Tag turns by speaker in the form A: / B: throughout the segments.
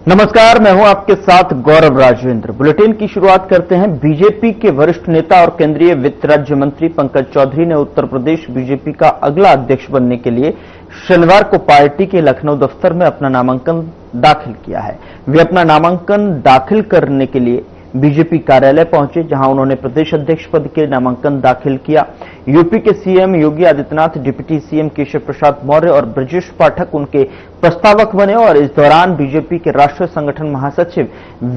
A: नमस्कार, मैं हूं आपके साथ गौरव राजेंद्र। बुलेटिन की शुरुआत करते हैं। बीजेपी के वरिष्ठ नेता और केंद्रीय वित्त राज्य मंत्री पंकज चौधरी ने उत्तर प्रदेश बीजेपी का अगला अध्यक्ष बनने के लिए शनिवार को पार्टी के लखनऊ दफ्तर में अपना नामांकन दाखिल किया है। वे अपना नामांकन दाखिल करने के लिए बीजेपी कार्यालय पहुंचे, जहां उन्होंने प्रदेश अध्यक्ष पद के नामांकन दाखिल किया। यूपी के CM Yogi Adityanath, deputy CM Keshav Prasad Maurya और ब्रजेश पाठक उनके प्रस्तावक बने और इस दौरान बीजेपी के राष्ट्रीय संगठन महासचिव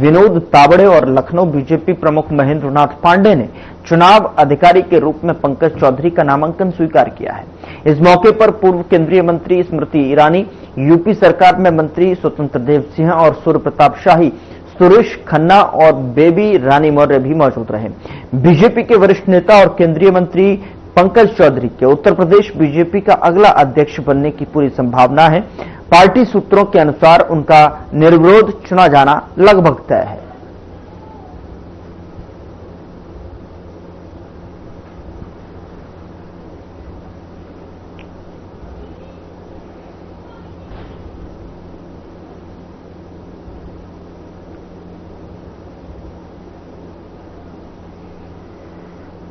A: विनोद तावड़े और लखनऊ बीजेपी प्रमुख महेंद्र नाथ पांडे ने चुनाव अधिकारी के रूप में पंकज चौधरी का नामांकन स्वीकार किया है। इस मौके पर पूर्व केंद्रीय मंत्री स्मृति ईरानी, यूपी सरकार में मंत्री स्वतंत्र देव सिंह और सूर्य प्रताप शाही, सुरेश खन्ना और बेबी रानी मौर्य भी मौजूद रहे। बीजेपी के वरिष्ठ नेता और केंद्रीय मंत्री पंकज चौधरी के उत्तर प्रदेश बीजेपी का अगला अध्यक्ष बनने की पूरी संभावना है। पार्टी सूत्रों के अनुसार उनका निर्विरोध चुना जाना लगभग तय है।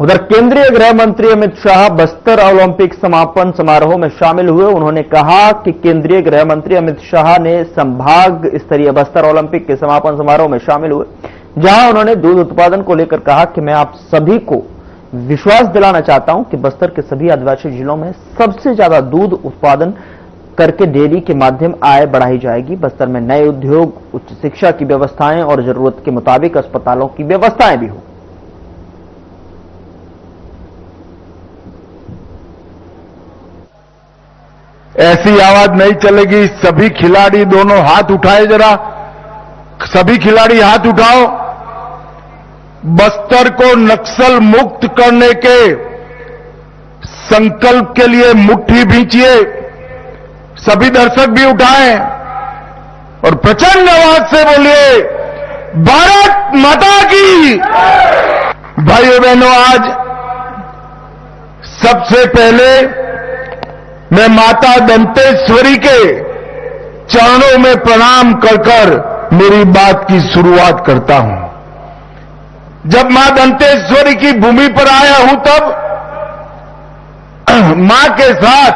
A: उधर केंद्रीय गृह मंत्री अमित शाह बस्तर ओलंपिक समापन समारोह में शामिल हुए। उन्होंने कहा कि केंद्रीय गृह मंत्री अमित शाह ने संभाग स्तरीय बस्तर ओलंपिक के समापन समारोह में शामिल हुए, जहां उन्होंने दूध उत्पादन को लेकर कहा कि मैं आप सभी को विश्वास दिलाना चाहता हूं कि बस्तर के सभी आदिवासी जिलों में सबसे ज्यादा दूध उत्पादन करके डेयरी के माध्यम आय बढ़ाई जाएगी। बस्तर में नए उद्योग, उच्च शिक्षा की व्यवस्थाएं और जरूरत के मुताबिक अस्पतालों की व्यवस्थाएं भी हो।
B: ऐसी आवाज नहीं चलेगी। सभी खिलाड़ी दोनों हाथ उठाए, जरा सभी खिलाड़ी हाथ उठाओ। बस्तर को नक्सल मुक्त करने के संकल्प के लिए मुट्ठी भींचिए। सभी दर्शक भी उठाएं और प्रचंड आवाज से बोलिए, भारत माता की। भाइयों बहनों, आज सबसे पहले मैं माता दंतेश्वरी के चरणों में प्रणाम कर मेरी बात की शुरुआत करता हूं। जब मां दंतेश्वरी की भूमि पर आया हूं, तब मां के साथ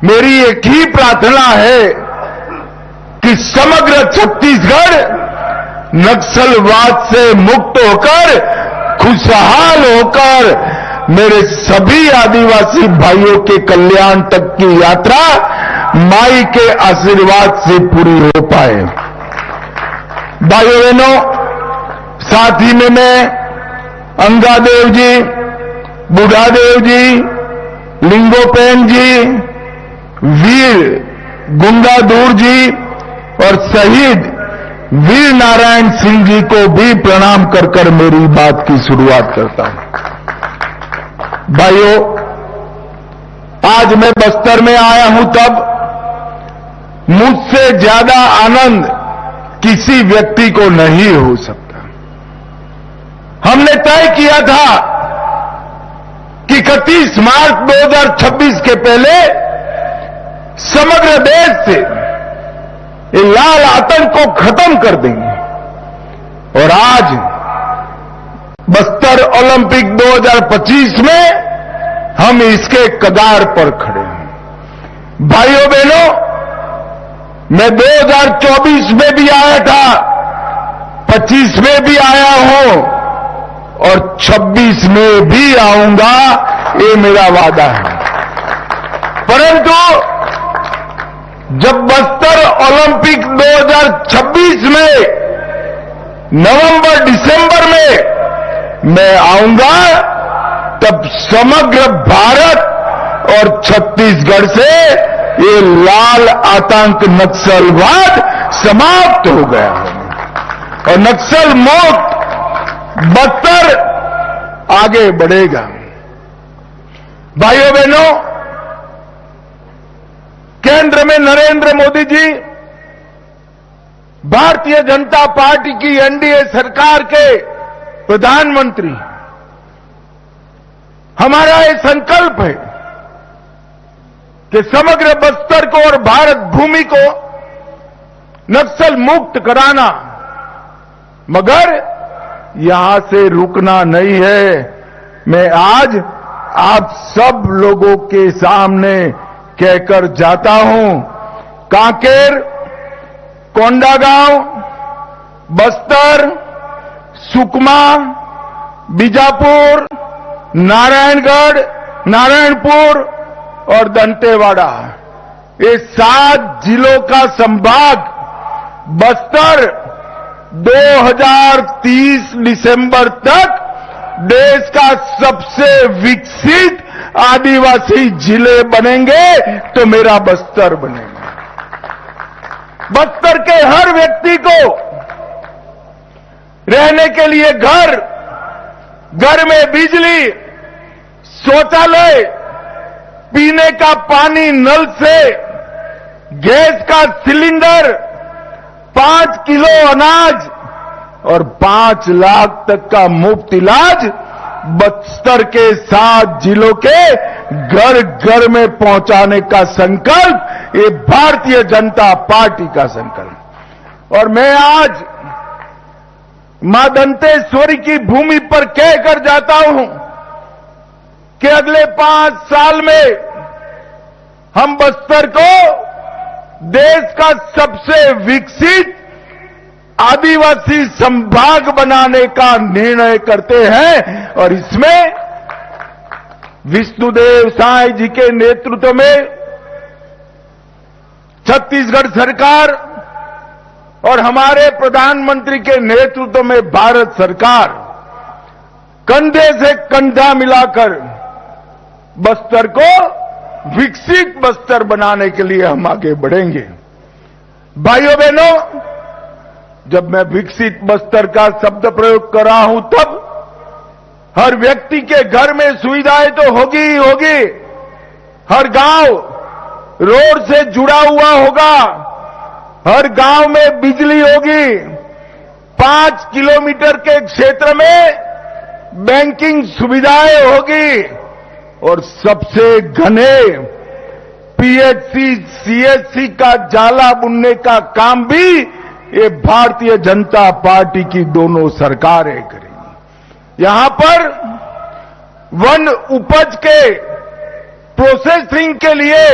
B: मेरी एक ही प्रार्थना है कि समग्र छत्तीसगढ़ नक्सलवाद से मुक्त होकर, खुशहाल होकर मेरे सभी आदिवासी भाइयों के कल्याण तक की यात्रा माई के आशीर्वाद से पूरी हो पाए। भाइयों बहनों, साथ ही में मैं अंगादेव जी, बुढ़ादेव जी, लिंगोपेन जी, वीर गुंगाधूर जी और शहीद वीर नारायण सिंह जी को भी प्रणाम कर मेरी बात की शुरुआत करता हूं। भाइयों, आज मैं बस्तर में आया हूं, तब मुझसे ज्यादा आनंद किसी व्यक्ति को नहीं हो सकता। हमने तय किया था कि 31 मार्च 2026 के पहले समग्र देश से ये लाल आतंक को खत्म कर देंगे, और आज बस्तर ओलंपिक 2025 में हम इसके कगार पर खड़े हैं। भाइयों बहनों, मैं 2024 में भी आया था, 25 में भी आया हूं और 26 में भी आऊंगा, ये मेरा वादा है। परंतु जब बस्तर ओलंपिक 2026 में नवंबर दिसंबर में मैं आऊंगा, तब समग्र भारत और छत्तीसगढ़ से ये लाल आतंक नक्सलवाद समाप्त हो गया और नक्सल मुक्त बस्तर आगे बढ़ेगा। भाइयों बहनों, केंद्र में नरेंद्र मोदी जी भारतीय जनता पार्टी की एनडीए सरकार के प्रधानमंत्री। हमारा ये संकल्प है कि समग्र बस्तर को और भारत भूमि को नक्सल मुक्त कराना, मगर यहां से रुकना नहीं है। मैं आज आप सब लोगों के सामने कहकर जाता हूं, कांकेर, कोंडागांव, बस्तर, सुकमा, बीजापुर, नारायणगढ़, नारायणपुर और दंतेवाड़ा, ये 7 जिलों का संभाग बस्तर 2030 दिसंबर तक देश का सबसे विकसित आदिवासी जिले बनेंगे तो मेरा बस्तर बनेगा। बस्तर के हर व्यक्ति को रहने के लिए घर, घर में बिजली, शौचालय, पीने का पानी नल से, गैस का सिलेंडर, 5 किलो अनाज और 5 लाख तक का मुफ्त इलाज बस्तर के 7 जिलों के घर घर में पहुंचाने का संकल्प ये भारतीय जनता पार्टी का संकल्प। और मैं आज मां दंतेश्वरी की भूमि पर कहकर जाता हूं कि अगले 5 साल में हम बस्तर को देश का सबसे विकसित आदिवासी संभाग बनाने का निर्णय करते हैं। और इसमें विष्णुदेव साय जी के नेतृत्व में छत्तीसगढ़ सरकार और हमारे प्रधानमंत्री के नेतृत्व में भारत सरकार कंधे से कंधा मिलाकर बस्तर को विकसित बस्तर बनाने के लिए हम आगे बढ़ेंगे। भाइयों बहनों, जब मैं विकसित बस्तर का शब्द प्रयोग कर रहा हूं तब हर व्यक्ति के घर में सुविधाएं तो होगी ही होगी, हर गांव रोड से जुड़ा हुआ होगा, हर गांव में बिजली होगी, 5 किलोमीटर के क्षेत्र में बैंकिंग सुविधाएं होगी और सबसे घने पीएचसी, सीएचसी का जाला बुनने का काम भी ये भारतीय जनता पार्टी की दोनों सरकारें करेंगी। यहां पर वन उपज के प्रोसेसिंग के लिए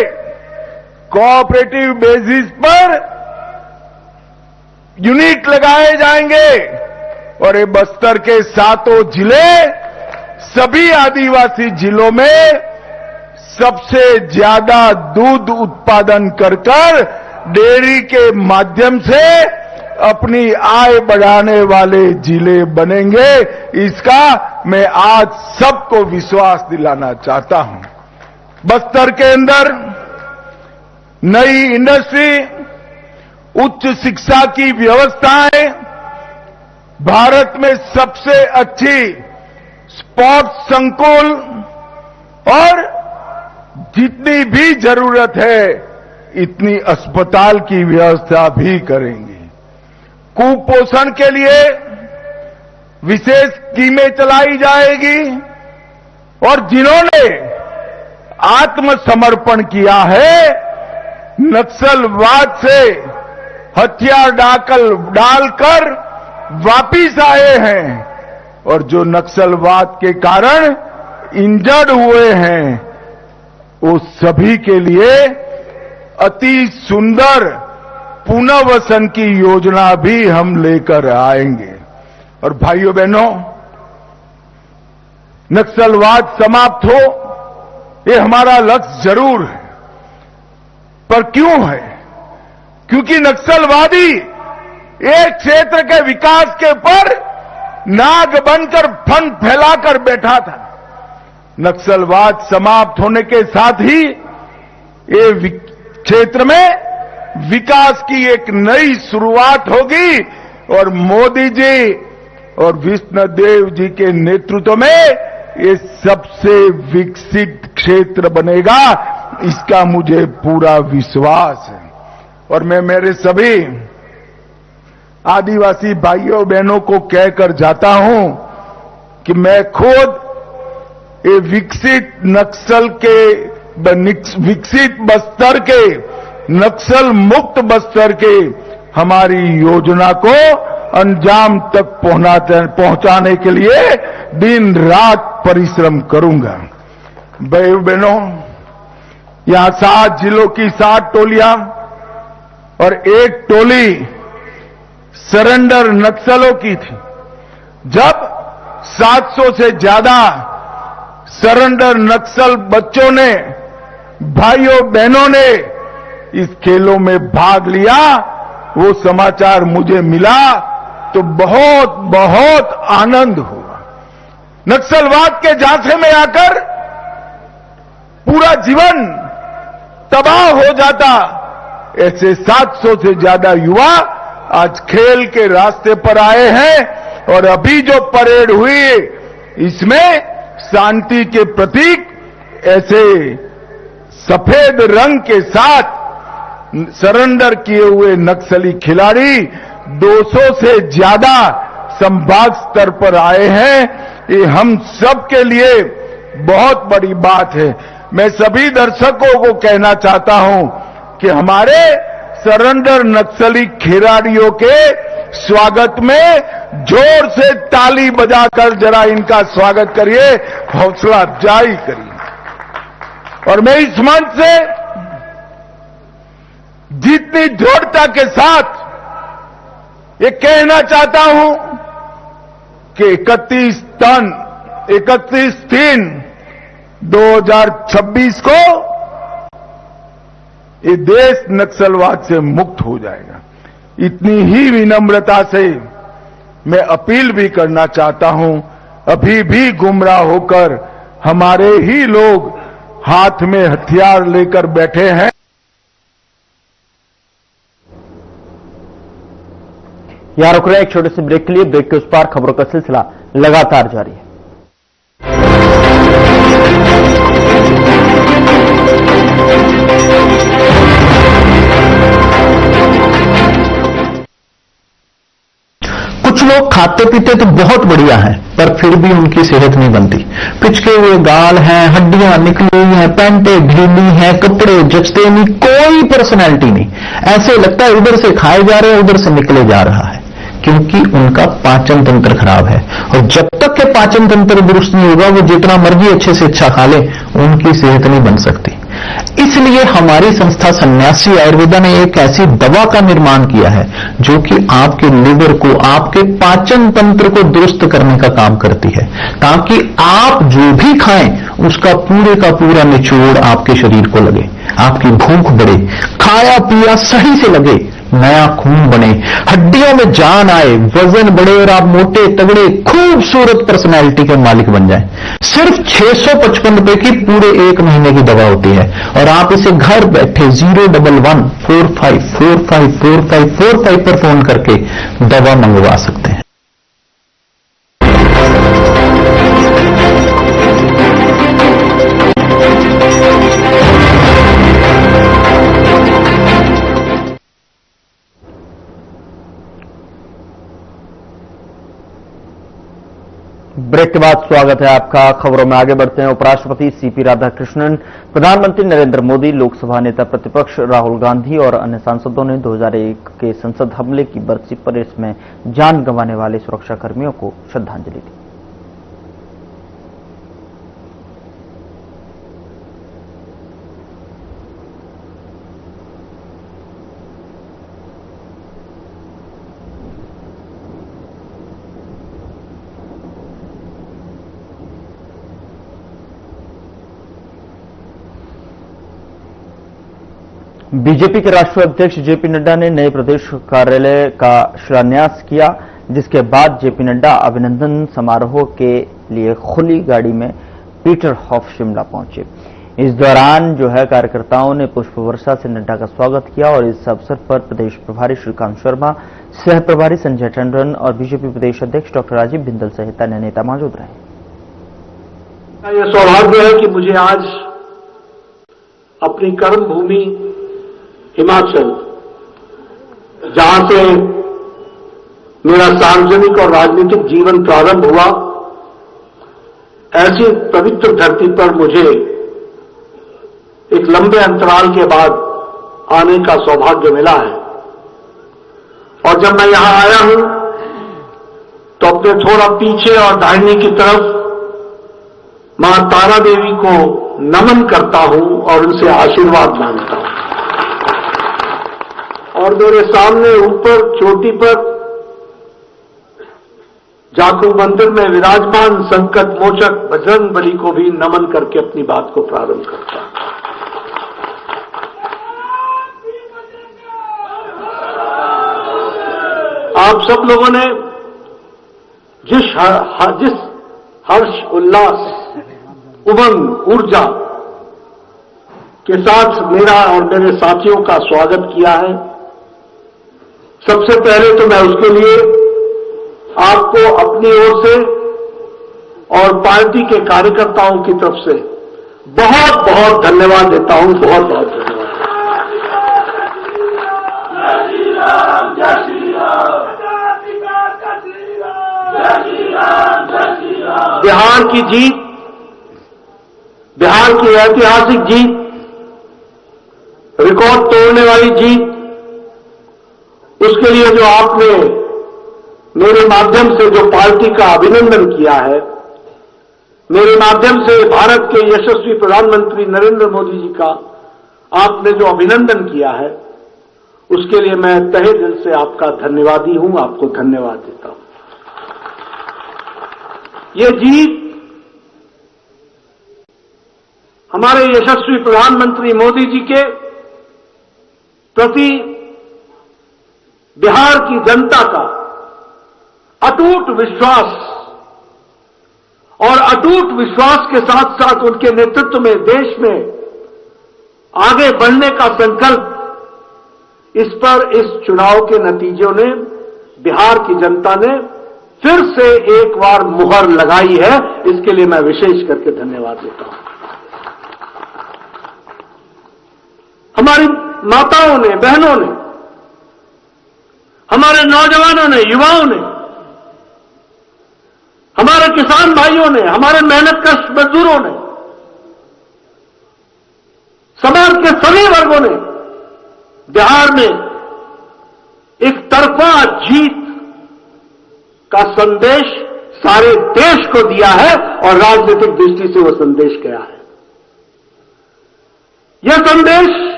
B: कोऑपरेटिव बेसिस पर यूनिट लगाए जाएंगे और ये बस्तर के 7 जिले सभी आदिवासी जिलों में सबसे ज्यादा दूध उत्पादन कर डेयरी के माध्यम से अपनी आय बढ़ाने वाले जिले बनेंगे। इसका मैं आज सबको विश्वास दिलाना चाहता हूं। बस्तर के अंदर नई इंडस्ट्री, उच्च शिक्षा की व्यवस्थाएं, भारत में सबसे अच्छी स्पोर्ट्स संकुल और जितनी भी जरूरत है इतनी अस्पताल की व्यवस्था भी करेंगे। कुपोषण के लिए विशेष स्कीमें चलाई जाएगी और जिन्होंने आत्मसमर्पण किया है, नक्सलवाद से हथियार डालकर वापिस आए हैं और जो नक्सलवाद के कारण इंजर्ड हुए हैं, वो सभी के लिए अति सुंदर पुनर्वसन की योजना भी हम लेकर आएंगे। और भाइयों बहनों, नक्सलवाद समाप्त हो ये हमारा लक्ष्य जरूर है, पर क्यों है? क्योंकि नक्सलवादी एक क्षेत्र के विकास के ऊपर नाग बनकर फन फैलाकर बैठा था। नक्सलवाद समाप्त होने के साथ ही ये क्षेत्र में विकास की एक नई शुरुआत होगी और मोदी जी और विष्णुदेव जी के नेतृत्व में ये सबसे विकसित क्षेत्र बनेगा, इसका मुझे पूरा विश्वास है। और मैं मेरे सभी आदिवासी भाइयों बहनों को कहकर जाता हूं कि मैं खुद ये विकसित विकसित बस्तर के, नक्सल मुक्त बस्तर के हमारी योजना को अंजाम तक पहुंचाने के लिए दिन रात परिश्रम करूंगा। भाई बहनों, यहां 7 जिलों की 7 टोलियां और 1 टोली सरेंडर नक्सलों की थी। जब 700 से ज्यादा सरेंडर नक्सल बच्चों ने, भाइयों बहनों ने इस खेलों में भाग लिया, वो समाचार मुझे मिला तो बहुत बहुत आनंद हुआ। नक्सलवाद के झांसे में आकर पूरा जीवन तबाह हो जाता, ऐसे 700 से ज्यादा युवा आज खेल के रास्ते पर आए हैं। और अभी जो परेड हुई इसमें शांति के प्रतीक ऐसे सफेद रंग के साथ सरेंडर किए हुए नक्सली खिलाड़ी 200 से ज्यादा संभाग स्तर पर आए हैं। ये हम सब के लिए बहुत बड़ी बात है। मैं सभी दर्शकों को कहना चाहता हूं कि हमारे सरेंडर नक्सली खिलाड़ियों के स्वागत में जोर से ताली बजाकर जरा इनका स्वागत करिए, हौसला अफजाई करिए। और मैं इस मंच से जितनी दृढ़ता के साथ ये कहना चाहता हूं कि 31/3/2026 को ये देश नक्सलवाद से मुक्त हो जाएगा। इतनी ही विनम्रता से मैं अपील भी करना चाहता हूं, अभी भी गुमराह होकर हमारे ही लोग हाथ में हथियार लेकर बैठे हैं।
A: यहां रुक रहे हैं एक छोटे से ब्रेक के लिए। ब्रेक के उस पार खबरों का सिलसिला लगातार जारी है।
C: कुछ लोग खाते पीते तो बहुत बढ़िया हैं, पर फिर भी उनकी सेहत नहीं बनती। पिचके हुए गाल हैं, हड्डियां निकली हुई हैं, पैंटें ढीली हैं, कपड़े जचते नहीं, कोई पर्सनैलिटी नहीं। ऐसे लगता है उधर से खाए जा रहे हैं, उधर से निकले जा रहा है, क्योंकि उनका पाचन तंत्र खराब है। और जब तक के पाचन तंत्र दुरुस्त नहीं होगा, वो जितना मर्जी अच्छे से अच्छा खा ले, उनकी सेहत नहीं बन सकती। इसलिए हमारी संस्था सन्यासी आयुर्वेदा ने एक ऐसी दवा का निर्माण किया है जो कि आपके लिवर को, आपके पाचन तंत्र को दुरुस्त करने का काम करती है, ताकि आप जो भी खाएं उसका पूरे का पूरा निचोड़ आपके शरीर को लगे, आपकी भूख बढ़े, खाया पिया सही से लगे, नया खून बने, हड्डियों में जान आए, वजन बढ़े और आप मोटे तगड़े खूबसूरत पर्सनैलिटी के मालिक बन जाएं। सिर्फ 655 रुपए की पूरे 1 महीने की दवा होती है और आप इसे घर बैठे 01145454545 पर फोन करके दवा मंगवा सकते हैं।
A: ब्रेक के बाद स्वागत है आपका। खबरों में आगे बढ़ते हैं। उपराष्ट्रपति सीपी राधाकृष्णन, प्रधानमंत्री नरेंद्र मोदी, लोकसभा नेता प्रतिपक्ष राहुल गांधी और अन्य सांसदों ने 2001 के संसद हमले की बरसी पर इसमें जान गंवाने वाले सुरक्षाकर्मियों को श्रद्धांजलि दी। बीजेपी के राष्ट्रीय अध्यक्ष जेपी नड्डा ने नए प्रदेश कार्यालय का शिलान्यास किया, जिसके बाद जेपी नड्डा अभिनंदन समारोह के लिए खुली गाड़ी में पीटर हॉफ शिमला पहुंचे। इस दौरान जो है कार्यकर्ताओं ने पुष्प वर्षा से नड्डा का स्वागत किया और इस अवसर पर प्रदेश प्रभारी श्रीकांत शर्मा, सह प्रभारी संजय टंडन और बीजेपी प्रदेश अध्यक्ष डॉक्टर राजीव बिंदल सहित अन्य नेता मौजूद रहे।
D: यह सौभाग्य है कि मुझे आज अपनी कर्म भूमि हिमाचल, जहां से मेरा सार्वजनिक और राजनीतिक जीवन प्रारंभ हुआ, ऐसी पवित्र धरती पर मुझे एक लंबे अंतराल के बाद आने का सौभाग्य मिला है। और जब मैं यहां आया हूं तो अपने थोड़ा पीछे और दाहिने की तरफ मां तारा देवी को नमन करता हूं और उनसे आशीर्वाद मांगता हूं। और मेरे सामने ऊपर चोटी पर जाखू मंदिर में विराजमान संकट मोचक बजरंग बली को भी नमन करके अपनी बात को प्रारंभ करता हूं। आप सब लोगों ने जिस हर्ष उल्लास उमंग ऊर्जा के साथ मेरा और मेरे साथियों का स्वागत किया है, सबसे पहले तो मैं उसके लिए आपको अपनी ओर से और पार्टी के कार्यकर्ताओं की तरफ से बहुत बहुत धन्यवाद देता हूं। बहुत बहुत धन्यवाद। बिहार की जीत, बिहार की ऐतिहासिक जीत, रिकॉर्ड तोड़ने वाली जीत, उसके लिए जो आपने मेरे माध्यम से जो पार्टी का अभिनंदन किया है, मेरे माध्यम से भारत के यशस्वी प्रधानमंत्री नरेंद्र मोदी जी का आपने जो अभिनंदन किया है, उसके लिए मैं तहे दिल से आपका धन्यवादी हूं, आपको धन्यवाद देता हूं। ये जीत हमारे यशस्वी प्रधानमंत्री मोदी जी के प्रति बिहार की जनता का अटूट विश्वास और अटूट विश्वास के साथ साथ उनके नेतृत्व में देश में आगे बढ़ने का संकल्प, इस पर इस चुनाव के नतीजों ने बिहार की जनता ने फिर से एक बार मुहर लगाई है। इसके लिए मैं विशेष करके धन्यवाद देता हूं। हमारी माताओं ने, बहनों ने, हमारे नौजवानों ने, युवाओं ने, हमारे किसान भाइयों ने, हमारे मेहनतकश मजदूरों ने, समाज के सभी वर्गों ने बिहार में एक तरफा जीत का संदेश सारे देश को दिया है और राजनीतिक दृष्टि से वह संदेश गया है। यह संदेश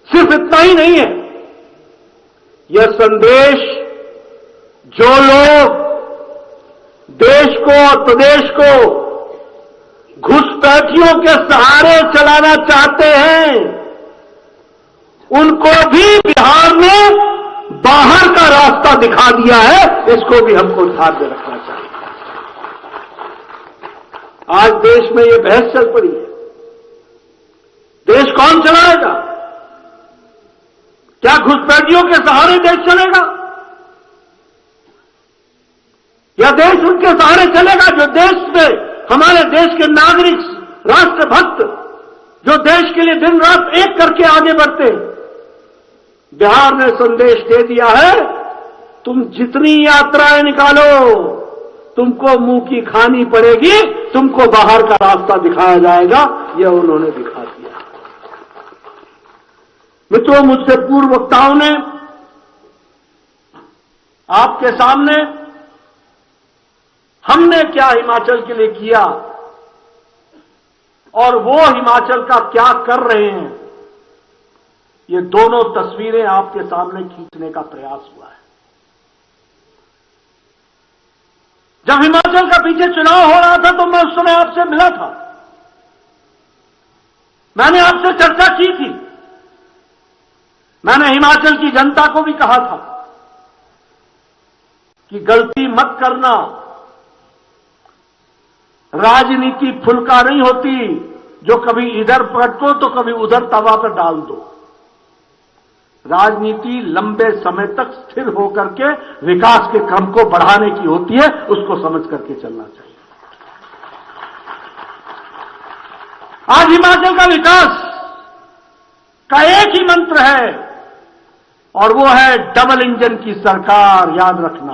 D: सिर्फ इतना ही नहीं है, यह संदेश जो लोग देश को और प्रदेश को घुसपैठियों के सहारे चलाना चाहते हैं, उनको भी बिहार में बाहर का रास्ता दिखा दिया है। इसको भी हमको ध्यान में रखना चाहिए। आज देश में ये बहस चल पड़ी है, देश कौन चलाएगा? क्या घुसपैठियों के सहारे देश चलेगा या देश उनके सहारे चलेगा जो देश में हमारे देश के नागरिक, राष्ट्रभक्त, जो देश के लिए दिन रात एक करके आगे बढ़ते हैं? बिहार ने संदेश दे दिया है, तुम जितनी यात्राएं निकालो, तुमको मुंह की खानी पड़ेगी, तुमको बाहर का रास्ता दिखाया जाएगा। यह उन्होंने दिखा दिया। मित्रों, मुझसे पूर्व वक्ताओं ने आपके सामने हमने क्या हिमाचल के लिए किया और वो हिमाचल का क्या कर रहे हैं, ये दोनों तस्वीरें आपके सामने खींचने का प्रयास हुआ है। जब हिमाचल का पीछे चुनाव हो रहा था तो मैं उस समय आपसे मिला था, मैंने आपसे चर्चा की थी। मैंने हिमाचल की जनता को भी कहा था कि गलती मत करना, राजनीति फुलका नहीं होती जो कभी इधर पटको तो कभी उधर तवा पर डाल दो। राजनीति लंबे समय तक स्थिर होकर के विकास के क्रम को बढ़ाने की होती है, उसको समझ करके चलना चाहिए। आज हिमाचल का विकास का एक ही मंत्र है और वो है डबल इंजन की सरकार। याद रखना,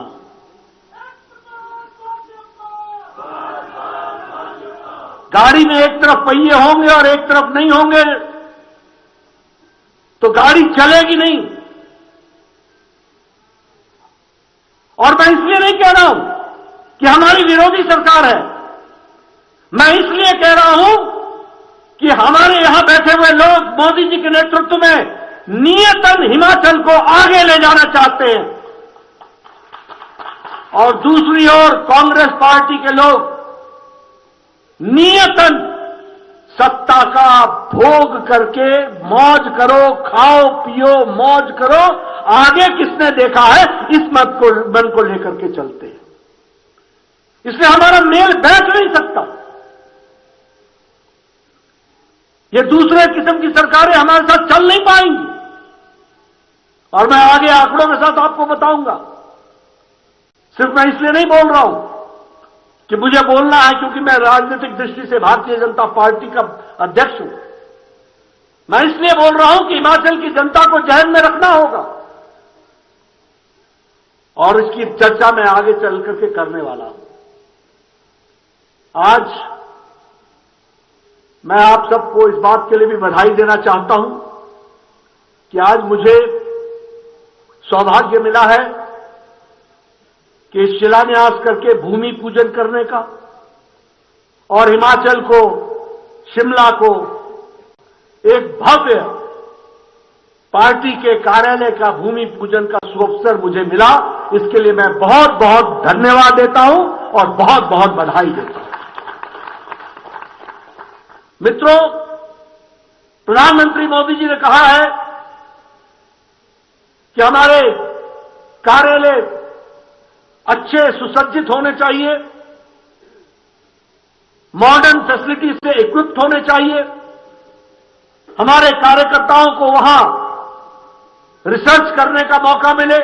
D: गाड़ी में एक तरफ पहिए होंगे और एक तरफ नहीं होंगे तो गाड़ी चलेगी नहीं। और मैं इसलिए नहीं कह रहा हूं कि हमारी विरोधी सरकार है, मैं इसलिए कह रहा हूं कि हमारे यहां बैठे हुए लोग मोदी जी के नेतृत्व में नियतन हिमाचल को आगे ले जाना चाहते हैं, और दूसरी ओर कांग्रेस पार्टी के लोग नियतन सत्ता का भोग करके मौज करो, खाओ पियो, मौज करो, आगे किसने देखा है, इस मन को लेकर के चलते हैं। इसलिए हमारा मेल बैठ नहीं सकता। ये दूसरे किस्म की सरकारें हमारे साथ चल नहीं पाएंगी, और मैं आगे आंकड़ों के साथ आपको बताऊंगा। सिर्फ मैं इसलिए नहीं बोल रहा हूं कि मुझे बोलना है क्योंकि मैं राजनीतिक दृष्टि से भारतीय जनता पार्टी का अध्यक्ष हूं, मैं इसलिए बोल रहा हूं कि हिमाचल की जनता को ध्यान में रखना होगा, और इसकी चर्चा मैं आगे चल करके करने वाला हूं। आज मैं आप सबको इस बात के लिए भी बधाई देना चाहता हूं कि आज मुझे सौभाग्य मिला है कि शिलान्यास करके भूमि पूजन करने का, और हिमाचल को, शिमला को एक भव्य पार्टी के कार्यालय का भूमि पूजन का सुअवसर मुझे मिला। इसके लिए मैं बहुत बहुत धन्यवाद देता हूं और बहुत बहुत बधाई देता हूं। मित्रों, प्रधानमंत्री मोदी जी ने कहा है कि हमारे कार्यालय अच्छे सुसज्जित होने चाहिए, मॉडर्न फैसिलिटी से इक्विप्ड होने चाहिए, हमारे कार्यकर्ताओं को वहां रिसर्च करने का मौका मिले,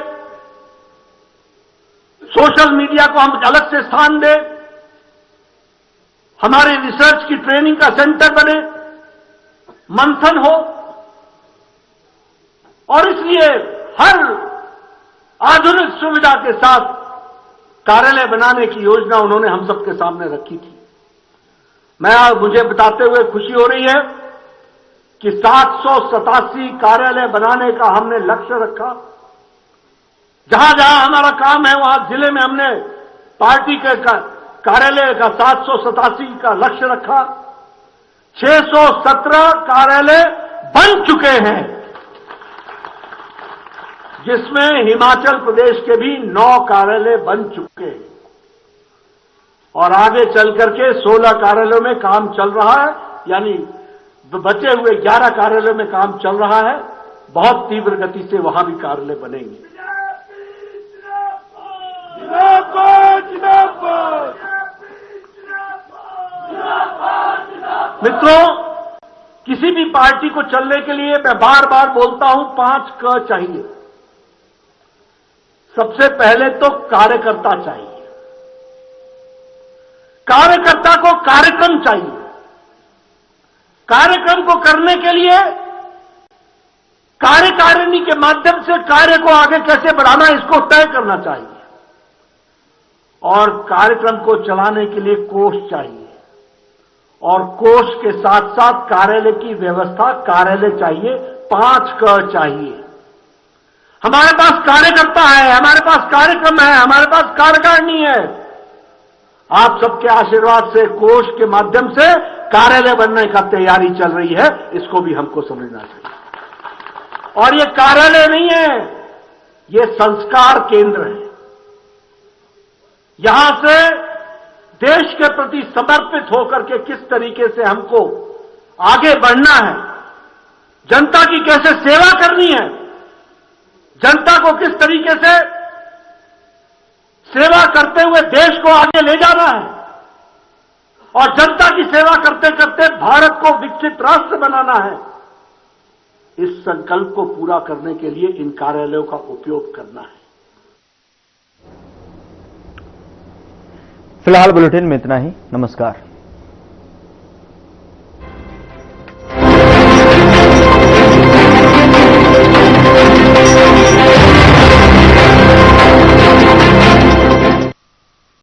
D: सोशल मीडिया को हम अलग से स्थान दें, हमारे रिसर्च की ट्रेनिंग का सेंटर बने, मंथन हो, और इसलिए हर आधुनिक सुविधा के साथ कार्यालय बनाने की योजना उन्होंने हम सबके सामने रखी थी। मुझे बताते हुए खुशी हो रही है कि 787 कार्यालय बनाने का हमने लक्ष्य रखा। जहां जहां हमारा काम है वहां जिले में हमने पार्टी के कार्यालय का 787 का लक्ष्य रखा। 617 कार्यालय बन चुके हैं, जिसमें हिमाचल प्रदेश के भी 9 कार्यालय बन चुके हैं, और आगे चल करके 16 कार्यालयों में काम चल रहा है, यानी बचे हुए 11 कार्यालयों में काम चल रहा है। बहुत तीव्र गति से वहां भी कार्यालय बनेंगे। मित्रों, किसी भी पार्टी को चलने के लिए मैं बार बार बोलता हूं 5 क चाहिए। सबसे पहले तो कार्यकर्ता चाहिए, कार्यकर्ता को कार्यक्रम चाहिए, कार्यक्रम को करने के लिए कार्यकारिणी के माध्यम से कार्य को आगे कैसे बढ़ाना इसको तय करना चाहिए, और कार्यक्रम को चलाने के लिए कोष चाहिए, और कोष के साथ साथ कार्यालय की व्यवस्था, कार्यालय चाहिए। 5 क चाहिए। हमारे पास कार्यकर्ता है, हमारे पास कार्यक्रम है, हमारे पास कार्यकारिणी है। आप सबके आशीर्वाद से कोष के माध्यम से कार्यालय बनने का तैयारी चल रही है, इसको भी हमको समझना चाहिए। और ये कार्यालय नहीं है, ये संस्कार केंद्र है। यहां से देश के प्रति समर्पित होकर के किस तरीके से हमको आगे बढ़ना है, जनता की कैसे सेवा करनी है, जनता को किस तरीके से सेवा करते हुए देश को आगे ले जाना है, और जनता की सेवा करते करते भारत को विकसित राष्ट्र बनाना है, इस संकल्प को पूरा करने के लिए इन कार्यालयों का उपयोग करना है।
A: फिलहाल बुलेटिन में इतना ही। नमस्कार।